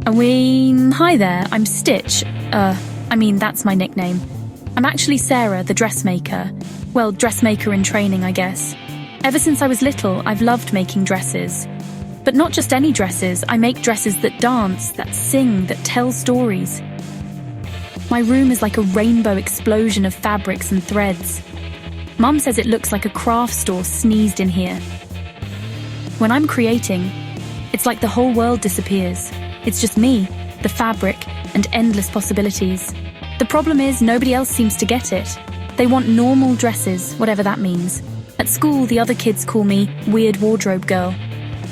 Hi there, I'm Stitch. That's my nickname. I'm actually Sarah, the dressmaker. Well, dressmaker in training, I guess. Ever since I was little, I've loved making dresses. But not just any dresses, I make dresses that dance, that sing, that tell stories. My room is like a rainbow explosion of fabrics and threads. Mum says it looks like a craft store sneezed in here. When I'm creating, it's like the whole world disappears. It's just me, the fabric, and endless possibilities. The problem is nobody else seems to get it. They want normal dresses, whatever that means. At school, the other kids call me Weird Wardrobe Girl.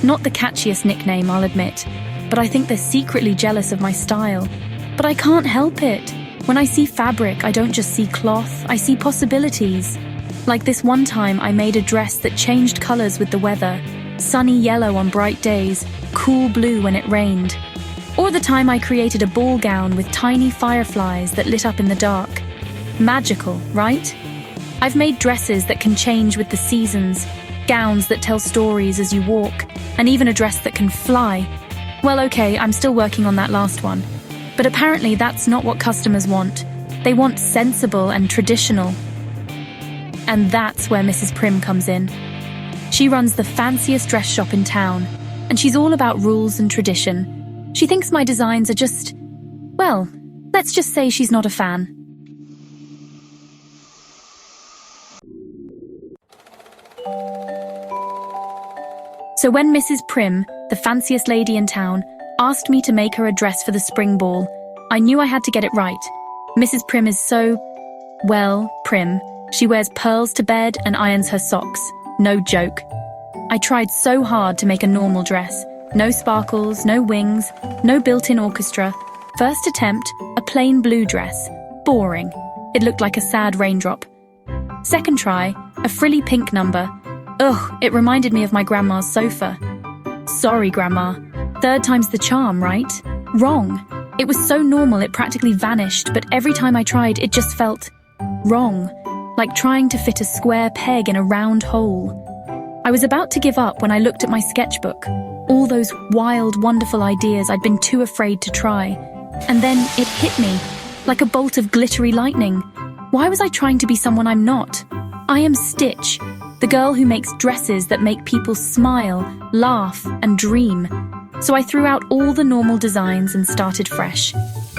Not the catchiest nickname, I'll admit, but I think they're secretly jealous of my style. But I can't help it. When I see fabric, I don't just see cloth, I see possibilities. Like this one time I made a dress that changed colors with the weather. Sunny yellow on bright days, cool blue when it rained. Or the time I created a ball gown with tiny fireflies that lit up in the dark. Magical, right? I've made dresses that can change with the seasons, gowns that tell stories as you walk, and even a dress that can fly. Well, okay, I'm still working on that last one. But apparently that's not what customers want. They want sensible and traditional. And that's where Mrs. Prim comes in. She runs the fanciest dress shop in town, and she's all about rules and tradition. She thinks my designs are just, well, let's just say she's not a fan. So when Mrs. Prim, the fanciest lady in town, asked me to make her a dress for the spring ball, I knew I had to get it right. Mrs. Prim is so, well, prim. She wears pearls to bed and irons her socks. No joke. I tried so hard to make a normal dress. No sparkles, no wings, no built-in orchestra. First attempt, a plain blue dress. Boring. It looked like a sad raindrop. Second try, a frilly pink number. Ugh, it reminded me of my grandma's sofa. Sorry, Grandma. Third time's the charm, right? Wrong. It was so normal it practically vanished, but every time I tried, it just felt wrong. Like trying to fit a square peg in a round hole. I was about to give up when I looked at my sketchbook. All those wild, wonderful ideas I'd been too afraid to try. And then it hit me, like a bolt of glittery lightning. Why was I trying to be someone I'm not? I am Stitch, the girl who makes dresses that make people smile, laugh, and dream. So I threw out all the normal designs and started fresh.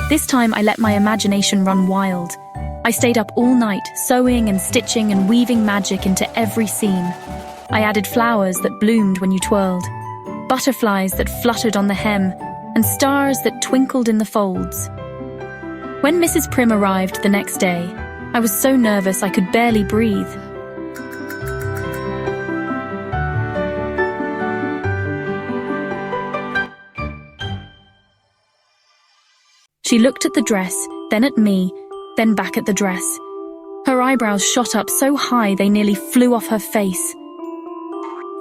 This time I let my imagination run wild. I stayed up all night, sewing and stitching and weaving magic into every seam. I added flowers that bloomed when you twirled, butterflies that fluttered on the hem, and stars that twinkled in the folds. When Mrs. Prim arrived the next day, I was so nervous I could barely breathe. She looked at the dress, then at me, then back at the dress. Her eyebrows shot up so high they nearly flew off her face.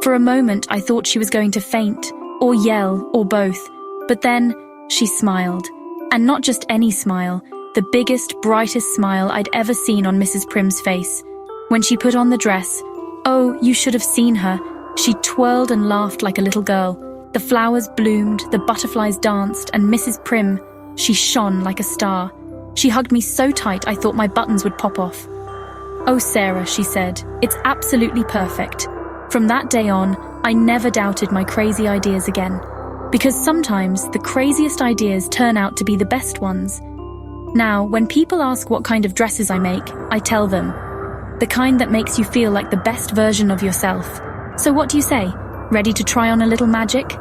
For a moment, I thought she was going to faint, or yell, or both. But then, she smiled. And not just any smile, the biggest, brightest smile I'd ever seen on Mrs. Prim's face. When she put on the dress, oh, you should have seen her. She twirled and laughed like a little girl. The flowers bloomed, the butterflies danced, and Mrs. Prim, she shone like a star. She hugged me so tight I thought my buttons would pop off. Oh, Sarah, she said, it's absolutely perfect. From that day on, I never doubted my crazy ideas again. Because sometimes the craziest ideas turn out to be the best ones. Now, when people ask what kind of dresses I make, I tell them, the kind that makes you feel like the best version of yourself. So what do you say? Ready to try on a little magic?